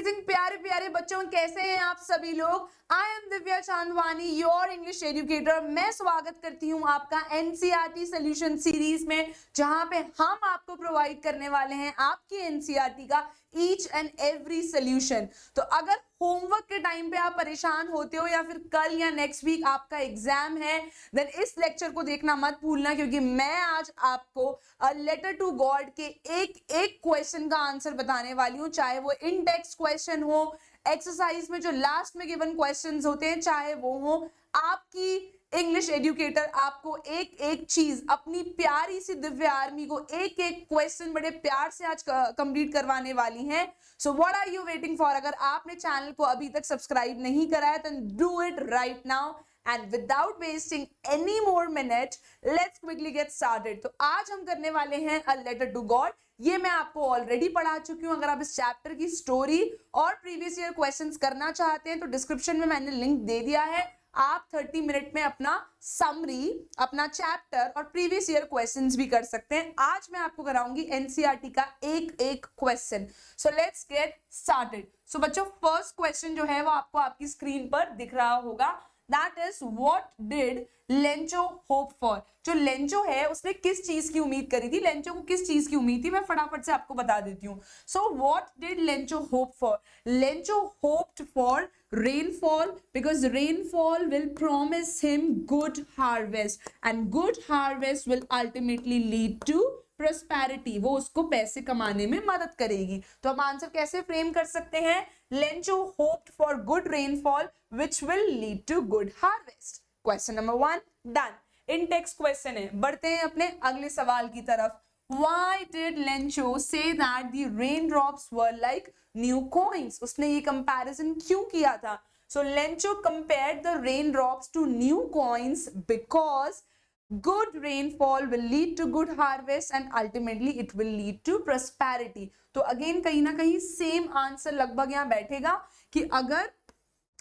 Amazing प्यारे प्यारे बच्चों, कैसे हैं आप सभी लोग। I am Divya Chandwani, your English educator. मैं स्वागत करती हूं आपका एनसीईआरटी सॉल्यूशन सीरीज में, जहां पे हम आपको प्रोवाइड करने वाले हैं आपकी एनसीईआरटी का ईच एंड एवरी सोल्यूशन। तो अगर होमवर्क के टाइम पे आप परेशान होते हो या फिर कल या नेक्स्ट वीक आपका एग्जाम है, देन इस लेक्चर को देखना मत भूलना, क्योंकि मैं आज आपको लेटर टू गॉड के एक एक क्वेश्चन का आंसर बताने वाली हूँ। चाहे वो इन टेक्स्ट क्वेश्चन हो, एक्सरसाइज में जो लास्ट में गिवन क्वेश्चंस होते हैं, चाहे वो हो, आपकी इंग्लिश एजुकेटर आपको एक एक चीज, अपनी प्यारी सी दिव्य आर्मी को एक एक क्वेश्चन बड़े प्यार से आज कंप्लीट करवाने वाली हैं। So what are you waiting for? अगर आपने चैनल को अभी तक सब्सक्राइब नहीं करा है, then do it right now. And without wasting any more minute, let's quickly get started. तो आज हम करने वाले हैं A Letter to God। ये मैं आपको ऑलरेडी पढ़ा चुकी हूँ। अगर आप इस चैप्टर की स्टोरी और प्रीवियस ईयर क्वेश्चंस करना चाहते हैं तो डिस्क्रिप्शन में मैंने लिंक दे दिया है। आप 30 मिनट में अपना समरी, अपना चैप्टर और प्रीवियस ईयर क्वेश्चंस भी कर सकते हैं। आज मैं आपको कराऊंगी एनसीईआरटी का एक एक question. So let's get started. So बच्चों, फर्स्ट क्वेश्चन जो है वो आपको आपकी स्क्रीन पर दिख रहा होगा। That is, what did Lencho hope for? जो लेंचो है उसने किस चीज की उम्मीद करी थी? लेंचो को किस चीज की उम्मीद थी, मैं फटाफट से आपको बता देती हूँ। So what did Lencho hope for? Lencho hoped for rainfall because rainfall will promise him good harvest and good harvest will ultimately lead to prosperity. वो उसको पैसे कमाने में मदद करेगी। तो हम आंसर कैसे फ्रेम कर सकते हैं? Lencho hoped for good rainfall which will lead to good harvest. Question number 1 done. In text question है। बढ़ते हैं अपने अगले सवाल की तरफ। Why did Lencho say that the raindrops were like new coins? उसने ये कंपैरिजन क्यों किया था? So Lencho compared the raindrops to new coins because good rainfall will lead to good harvest and ultimately it will lead to prosperity। तो again कहीं ना कहीं same answer लगभग यहाँ बैठेगा कि अगर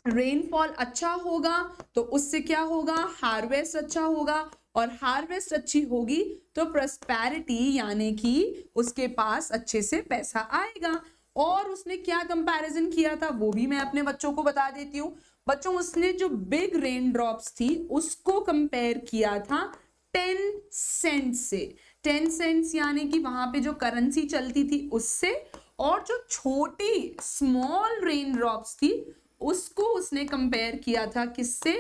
रेनफॉल अच्छा होगा तो उससे क्या होगा? हार्वेस्ट अच्छा होगा, और हार्वेस्ट अच्छी होगी तो प्रोस्पेरिटी, यानी कि उसके पास अच्छे से पैसा आएगा। और उसने क्या कंपैरिजन किया था वो भी मैं अपने बच्चों को बता देती हूँ। बच्चों, उसने जो बिग रेन ड्रॉप्स थी उसको कंपेयर किया था 10 सेंट से। 10 सेंट्स यानी कि वहां पे जो करेंसी चलती थी उससे, और जो छोटी स्मॉल रेन ड्रॉप्स थी उसको उसने कंपेयर किया था किससे?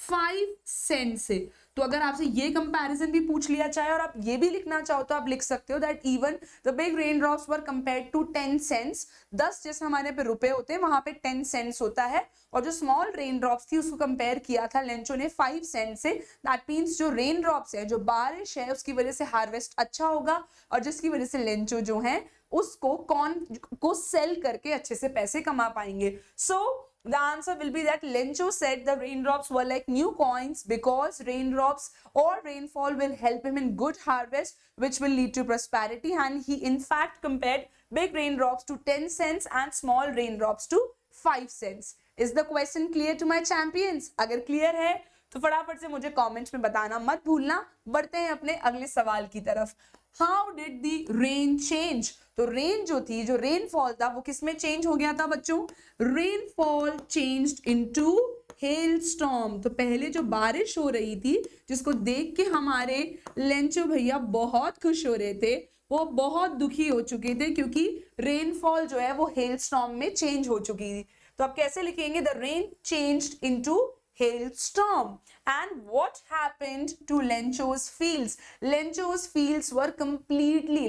5 सेंट से। तो अगर आपसे ये कंपैरिजन भी पूछ लिया चाहे और आप ये भी लिखना चाहो तो आप लिख सकते हो that even the big rain drops were compared to 10 cents. 10 जैसे हमारे पे रुपए होते हैं, वहां पे 10 सेंट्स होता है। और जो स्मॉल रेन ड्रॉप्स थी उसको कंपेयर किया था लेंचो ने 5 सेंट से। दैट मीन्स जो रेन ड्रॉप्स है, जो बारिश है, उसकी वजह से हार्वेस्ट अच्छा होगा, और जिसकी वजह से लेंचो जो है उसको कॉर्न को सेल करके अच्छे से पैसे कमा पाएंगे। सो the answer will be that Lencho said the raindrops were like new coins because raindrops or rainfall will help him in good harvest which will lead to prosperity, and he in fact compared big raindrops to 10 cents and small raindrops to 5 cents. Is the question clear to my champions? अगर clear है तो फटाफट से मुझे comments में बताना मत भूलना। बढ़ते हैं अपने अगले सवाल की तरफ। How did the rain change? तो रेन जो थी, जो रेनफॉल था, वो किस में चेंज हो गया था बच्चों? Rainfall changed into hello storm. तो पहले जो बारिश हो रही थी, जिसको देख के हमारे लेंचो भैया बहुत खुश हो रहे थे, वो बहुत दुखी हो चुके थे, क्योंकि रेनफॉल जो है वो हेल स्टॉर्म में चेंज हो चुकी थी। तो आप कैसे लिखेंगे? The rain changed into hailstorm. And what happened to Lencho's fields? Lencho's fields were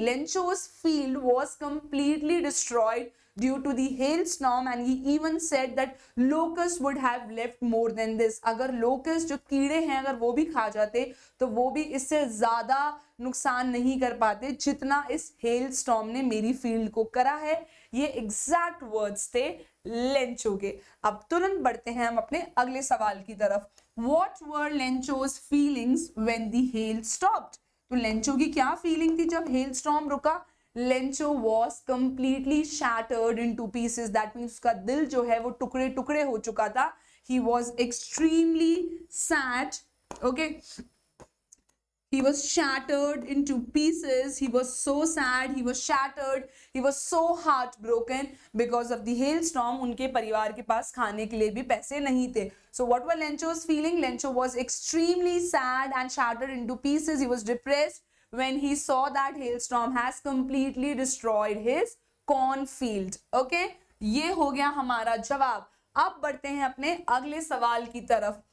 Lencho's field was completely destroyed due to the hailstorm, and he even said that locusts would have left more than this. अगर locust जो कीड़े हैं अगर वो भी खा जाते तो वो भी इससे ज्यादा नुकसान नहीं कर पाते जितना इस हेल स्टॉर्म ने मेरी फील्ड को करा है। ये एग्जैक्ट वर्ड्स थे लेंचो के। अब तुरंत बढ़ते हैं हम अपने अगले सवाल की तरफ। What were Lencho's feelings when the hail stopped? तो लेंचो की क्या फीलिंग थी जब हेल स्टॉर्म रुका? Lencho was completely shattered into pieces. That means उसका दिल जो है वो टुकड़े टुकड़े हो चुका था। He was extremely sad. Okay. He was shattered into pieces. He was so sad. He was shattered. He was so heartbroken because of the hailstorm. उनके परिवार के पास खाने के लिए भी पैसे नहीं थे. So what were Lencho's feeling? Lencho was extremely sad and shattered into pieces. He was depressed when he saw that hailstorm has completely destroyed his cornfield. Okay? ये हो गया हमारा जवाब. अब बढ़ते हैं अपने अगले सवाल की तरफ.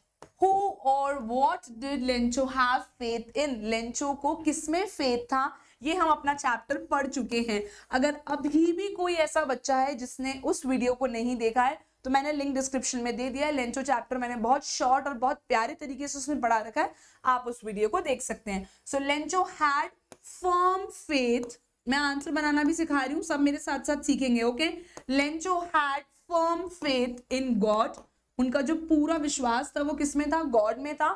Who or what did Lencho have faith in? Lencho को किसमें faith था? ये हम अपना चैप्टर पढ़ चुके हैं. अगर अभी भी कोई ऐसा बच्चा है जिसने उस वीडियो को नहीं देखा है तो मैंने लिंक डिस्क्रिप्शन में दे दिया है. लेंचो चैप्टर मैंने बहुत शॉर्ट और बहुत प्यारे तरीके से उसमें पढ़ा रखा है, आप उस वीडियो को देख सकते हैं. सो लेंचो हैड फर्म फेथ. मैं आंसर बनाना भी सिखा रही हूँ, सब मेरे साथ साथ सीखेंगे. Okay, Lencho had firm faith in God. उनका जो पूरा विश्वास था वो किसमें था? गॉड में था.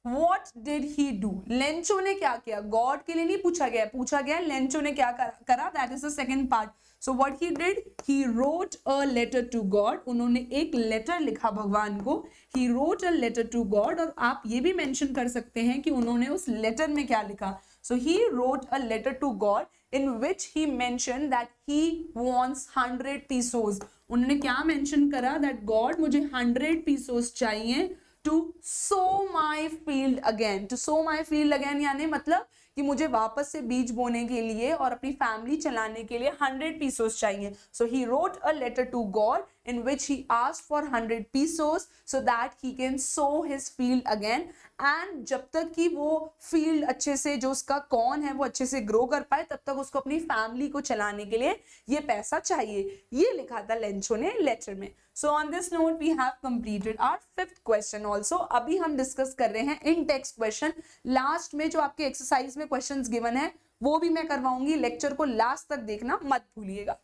What did he do? Lencho ने क्या किया? गॉड के लिए नहीं पूछा गया, पूछा गया लेंचो ने क्या करा. That is the second part. So what he did, he wrote a letter to God. उन्होंने एक लेटर लिखा भगवान को. He wrote a letter to God. और आप ये भी मेंशन कर सकते हैं कि उन्होंने उस लेटर में क्या लिखा. So he wrote a letter to God in which he mentioned that he wants 100 pesos. उन्होंने क्या मेंशन करा? that God मुझे 100 pesos चाहिए to sow my field again. to sow my field again यानी मतलब कि मुझे वापस से बीज बोने के लिए और अपनी फैमिली चलाने के लिए 100 pesos चाहिए. So he wrote a letter to God in which he asked for 100 pesos so that he can sow his field again. And जब तक कि वो फील्ड अच्छे से, जो उसका कॉर्न है वो अच्छे से ग्रो कर पाए, तब तक उसको अपनी फैमिली को चलाने के लिए ये पैसा चाहिए. ये लिखा था लेंचो ने लेटर में. So on this note we have completed our 5th question also. अभी हम डिस्कस कर रहे हैं इन टेक्स्ट क्वेश्चन. लास्ट में जो आपके एक्सरसाइज में क्वेश्चंस गिवन है वो भी मैं करवाऊंगी. लेक्चर को लास्ट तक देखना मत भूलिएगा.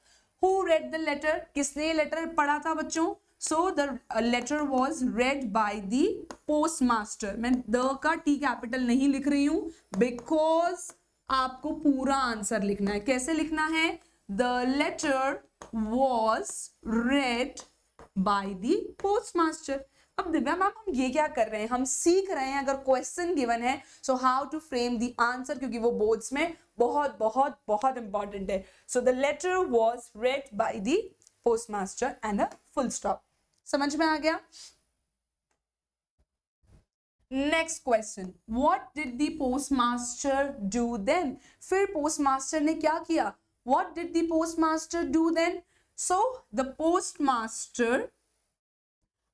Who read the letter? किसने लेटर पढ़ा था बच्चों? So the letter was read by the postmaster. मैं द का टी कैपिटल नहीं लिख रही हूं because आपको पूरा आंसर लिखना है. कैसे लिखना है? The letter was read by the postmaster. अब दिव्या मैम हम ये क्या कर रहे हैं? हम सीख रहे हैं अगर क्वेश्चन गिवन है so how to frame the answer, क्योंकि वो बोर्ड्स में बहुत बहुत बहुत इंपॉर्टेंट है. So the letter was read by the postmaster and a full stop. समझ में आ गया? Next question, what did the postmaster do then? फिर पोस्टमास्टर ने क्या किया? What did the postmaster do then? So the postmaster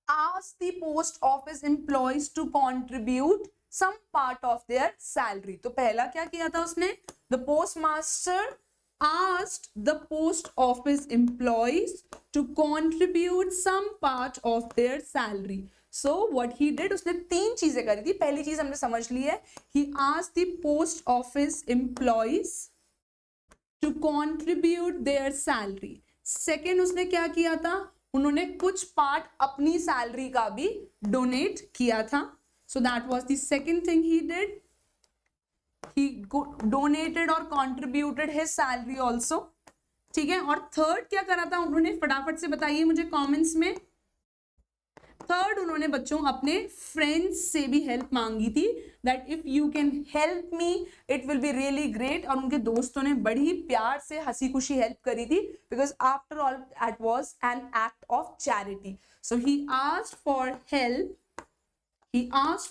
asked the post office employees to contribute some part of their salary. तो पहला क्या किया था उसने? The postmaster asked the post office employees to contribute some part of their salary. So what he did, उसने 3 चीजें करी थी. पहली चीज हमने समझ ली है, he asked the post office employees to contribute their salary. Second उसने क्या किया था? उन्होंने कुछ पार्ट अपनी सैलरी का भी डोनेट किया था. So that was the second thing he did. He donated और कंट्रीब्यूटेड हिज सैलरी आल्सो. ठीक है. और थर्ड क्या करा था उन्होंने? फटाफट से बताइए मुझे कमेंट्स में. थर्ड उन्होंने बच्चों अपने फ्रेंड्स से भी हेल्प मांगी थी. That if you can help me it will be really great. और उनके दोस्तों ने बड़ी प्यार से हंसी खुशी हेल्प करी थी, because after all it was an act of charity. So he asked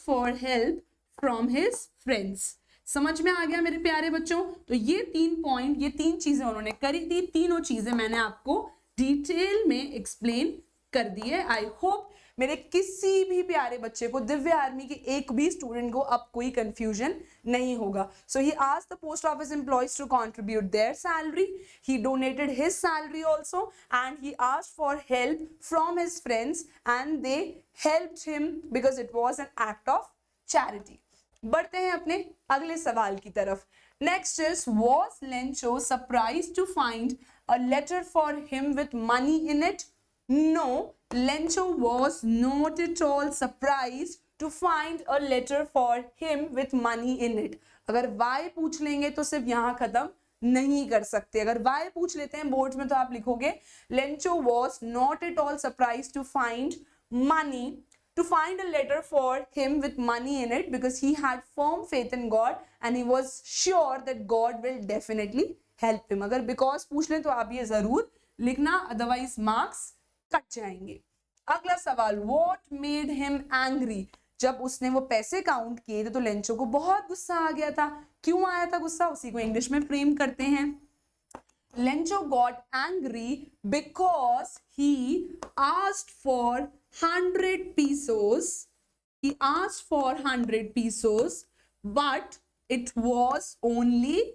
for help from his friends. समझ में आ गया मेरे प्यारे बच्चों? तो ये 3 पॉइंट, ये 3 चीजें उन्होंने करी थी. तीनों चीजें मैंने आपको डिटेल में एक्सप्लेन कर दी है. आई होप मेरे किसी भी प्यारे बच्चे को, दिव्या आर्मी के एक भी स्टूडेंट को अब कोई कंफ्यूजन नहीं होगा. So he asked the post office employees to contribute their salary. He donated his salary also and he asked for help from his friends and they helped him because it was an act of charity. बढ़ते हैं अपने अगले सवाल की तरफ. Next is, was Lencho surprised to find a letter for him with money in it? No, Lencho was not at all surprised to find a letter for him with money in it. अगर why पूछ लेंगे तो सिर्फ यहाँ खत्म नहीं कर सकते. अगर why पूछ लेते हैं बोर्ड में तो आप लिखोगे Lencho was not at all surprised to find money to find a letter for him with money in it because he had firm faith in God and he was sure that God will definitely help him. अगर because पूछ लें तो आप ये जरूर लिखना, otherwise marks cut जाएंगे. अगला सवाल, what made him angry? जब उसने वो पैसे काउंट किए थे तो लेंचो को बहुत गुस्सा आ गया था. क्यों आया था गुस्सा, उसी को इंग्लिश में फ्रेम करते हैं. Lencho got angry because he asked for 100 pesos. He asked for 100 pesos, but it was only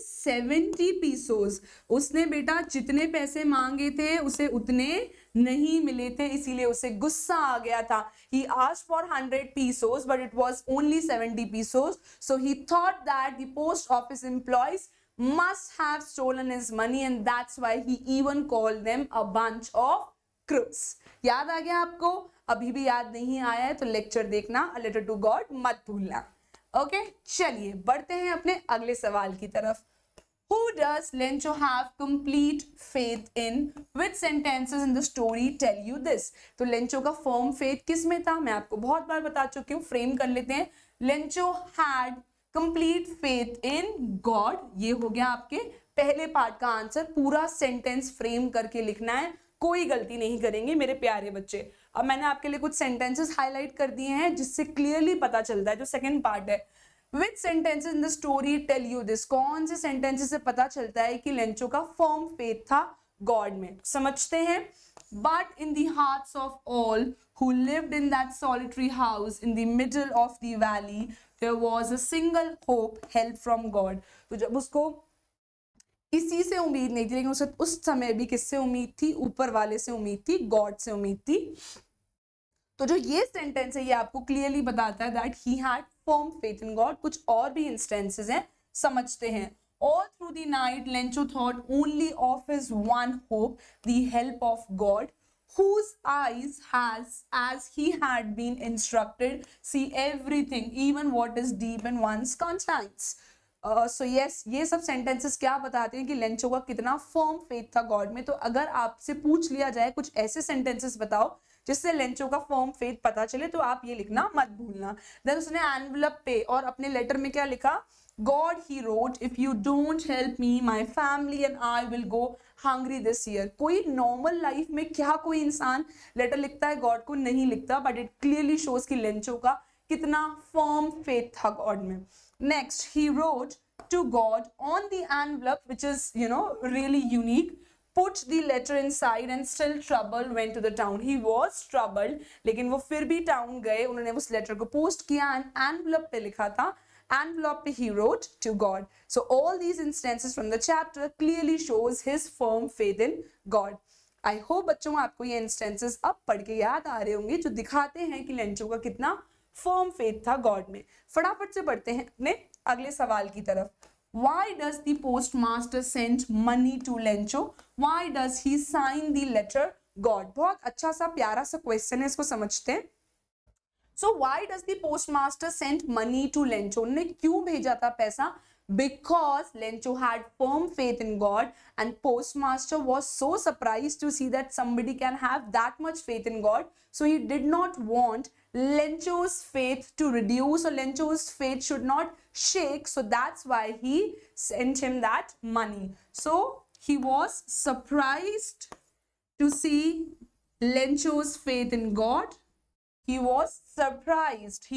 70 pesos. उसने बेटा जितने पैसे मांगे थे उसे उतने नहीं मिले थे, इसीलिए उसे गुस्सा आ गया था. He asked for 100 pesos, but it was only 70 pesos. So he thought that the post office employees must have stolen his money, and that's why he even called them a bunch of crooks. याद आ गया आपको? अभी भी याद नहीं आया है तो लेक्चर देखना, A Letter to God मत भूलना. ओके, चलिए बढ़ते हैं अपने अगले सवाल की तरफ. Who does Lencho have complete faith in? Which sentences in the story tell you this? तो लेंचो का firm faith किस में था? मैं आपको बहुत बार बता चुकी हूँ, फ्रेम कर लेते हैं. Lencho had complete faith in God. ये हो गया आपके पहले पार्ट का आंसर. पूरा सेंटेंस फ्रेम करके लिखना है, कोई गलती नहीं करेंगे मेरे प्यारे बच्चे. अब मैंने आपके लिए कुछ सेंटेंसेस हाईलाइट कर दिए हैं जिससे क्लियरली पता चलता है. जो सेकंड पार्ट है, Which sentences in the story tell you this? कौन से सेंटेंसेस से पता चलता है कि लेंचो का फर्म फेथ था गॉड में? समझते हैं. But in the hearts of all who lived in that solitary house in the middle of the valley, there was a single hope, help from God. तो जब उसको किसी से उम्मीद नहीं थी, लेकिन उसे उस समय भी किससे उम्मीद थी? ऊपर वाले से उम्मीद थी, गॉड से उम्मीद थी. तो जो ये सेंटेंस है ये आपको क्लियरली बताता है that he had firm faith in God. कुछ और भी इंस्टेंसेस हैं, समझते हैं. All through the night, Lencho thought only of his one hope, the help of God, whose eyes has, as he had been instructed, see everything, even what is deep in one's conscience. So yes, ये सब sentences क्या बताते हैं कि Lencho का कितना firm faith था God में. तो अगर आपसे पूछ लिया जाए कुछ ऐसे sentences बताओ जिससे लेंचो का फर्म फेथ पता चले, तो आप ये लिखना मत भूलना. देन उसने एनवलप पे और अपने लेटर में क्या लिखा? God he wrote, if you don't help me my family and I will go hungry this year. कोई नॉर्मल लाइफ में क्या कोई इंसान लेटर लिखता है? गॉड को नहीं लिखता, बट इट क्लियरली शोज कि लेंचो का कितना फर्म फेथ था गॉड में. Next, he wrote to God on the envelope, which is really unique. Put the letter inside and still troubled went to the town. He was troubled, लेकिन वो फिर भी town गए. उन्होंने उस लेटर को पोस्ट किया एंड एनवलप पे लिखा था. एनवलप पे he wrote to God. So all these instances from the chapter clearly shows his firm faith in God. I hope बच्चों आपको ये instances अब पढ़ के याद आ रहे होंगे जो दिखाते हैं कि लेंचो का कितना firm faith था गॉड में. फटाफट से बढ़ते हैं अपने अगले सवाल की तरफ. Why does the postmaster send money to Lencho? Why does he sign the letter God? बहुत अच्छा सा प्यारा सा क्वेश्चन है, इसको समझते हैं. So why does the postmaster send money to Lencho? उन्होंने क्यों भेजा था पैसा? Because Lencho had firm faith in God and postmaster was so surprised to see that somebody can have that much faith in God. So he did not want Lencho's faith to reduce, or Lencho's faith should not shake. So that's why he sent him that money. So he was surprised to see Lencho's faith in God. He was surprised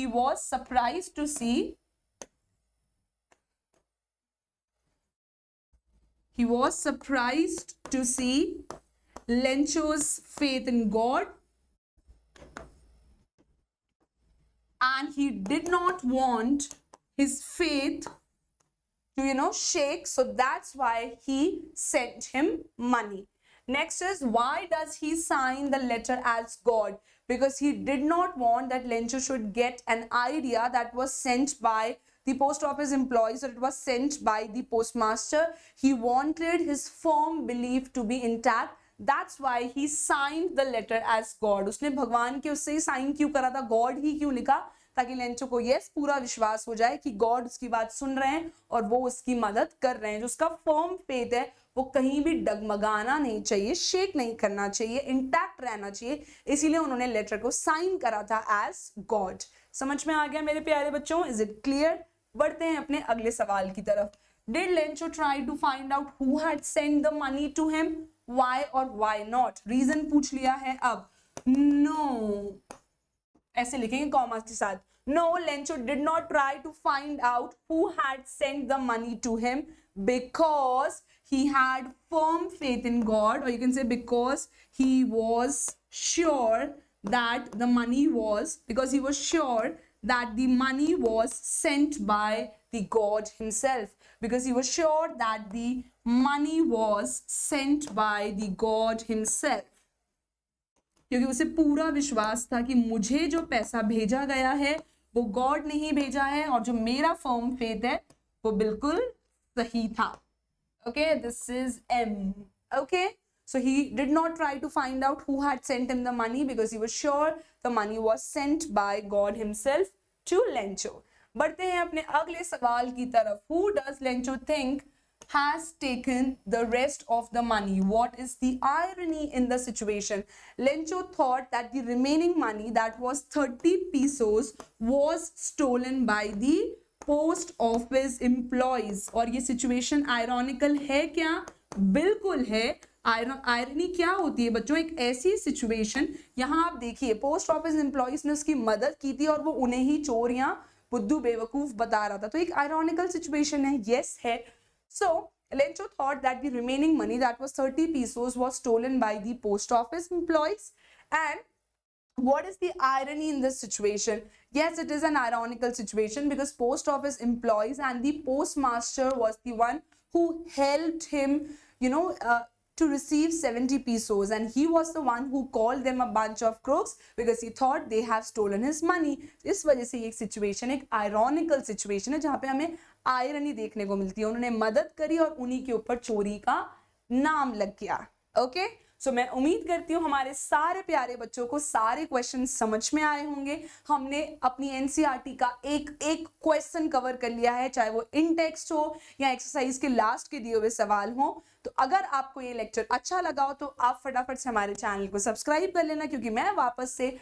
to see Lencho's faith in God, and he did not want his faith to shake, so that's why he sent him money. Next is, why does he sign the letter as God? Because he did not want that Lencho should get an idea that was sent by the post office employees, or it was sent by the postmaster. He wanted his firm belief to be intact. That's why he signed the letter as God. उसने भगवान के उससे ही sign क्यों करा था? God ही क्यों लिखा? ताकि लेंचो को यस पूरा विश्वास हो जाए कि गॉड उसकी बात सुन रहे हैं और वो उसकी मदद कर रहे हैं। जो उसका फर्म फेथ है वो कहीं भी डगमगाना नहीं चाहिए, शेक नहीं करना चाहिए, इंटैक्ट रहना चाहिए। इसीलिए उन्होंने लेटर को साइन करा था एज गॉड। समझ में आ गया मेरे प्यारे बच्चों? Is it clear? बढ़ते हैं अपने अगले सवाल की तरफ। Did Lencho try to find out who had sent the money to him? Why or why not? Reason पूछ लिया है अब। No, ऐसे लिखेंगे कॉमा के साथ। No, Lencho did not try to find out who had sent the money to him because he had firm faith in God, or you can say because he was sure that the money was, because he was sure that the money was sent by the God himself, because he was sure that the money was sent by the God himself, क्योंकि उसे पूरा विश्वास था कि मुझे जो पैसा भेजा गया है वो गॉड ने ही भेजा है और जो मेरा फर्म फेथ है वो बिल्कुल सही था। Okay, this is M. Okay, so he did not try to find out who had sent him the money because he was sure the money was sent by God himself to Lencho. बढ़ते हैं अपने अगले सवाल की तरफ। Who does Lencho think has taken the rest of the money? What is the irony in the situation? Lencho thought that the remaining money, that was 30 pesos, was stolen by the post office employees. और ये situation ironical है क्या? बिल्कुल है। Irony क्या होती है बच्चों? एक ऐसी सिचुएशन, यहाँ आप देखिए पोस्ट ऑफिस एम्प्लॉइज ने उसकी मदद की थी और वो उन्हें ही चोर या बुद्धू बेवकूफ बता रहा था, तो एक आयरॉनिकल सिचुएशन है। यस है। सो Lencho thought that the remaining money, that was 30 pesos, was stolen by the post office employees. And what is the irony in this situation? Yes, it is an ironical situation because post office employees and the postmaster was the one who helped him, to receive 70 pesos, and he was the one who called them a bunch of crooks because he thought they have stolen his money. इस वजह से ये situation एक ironical situation है जहाँ पे हमें irony देखने को मिलती है। उन्होंने मदद करी और उन्हीं के ऊपर चोरी का नाम लग गया। ओके, सो मैं उम्मीद करती हूँ हमारे सारे प्यारे बच्चों को सारे क्वेश्चन समझ में आए होंगे। हमने अपनी एनसीईआरटी का एक एक क्वेश्चन कवर कर लिया है, चाहे वो इन टेक्स्ट हो या एक्सरसाइज के लास्ट के दिए हुए सवाल हो। तो अगर आपको ये लेक्चर अच्छा लगा हो तो आप फटाफट से हमारे चैनल को सब्सक्राइब कर लेना, क्योंकि मैं वापस से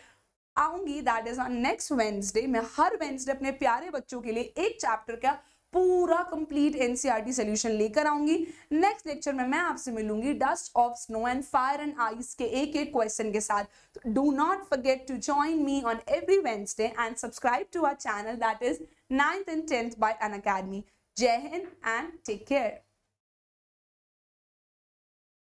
आऊंगी, that is on next Wednesday. मैं हर वेंसडे अपने प्यारे बच्चों के लिए एक चैप्टर का पूरा कंप्लीट एनसीईआरटी सॉल्यूशन लेकर आऊंगी। नेक्स्ट लेक्चर में मैं आपसे मिलूंगी dust of snow and fire and ice के एक एक क्वेश्चन के साथ। Do not forget to join me on every Wednesday and subscribe to our channel, that is 9th and 10th by Unacademy. Jai Hind and take care.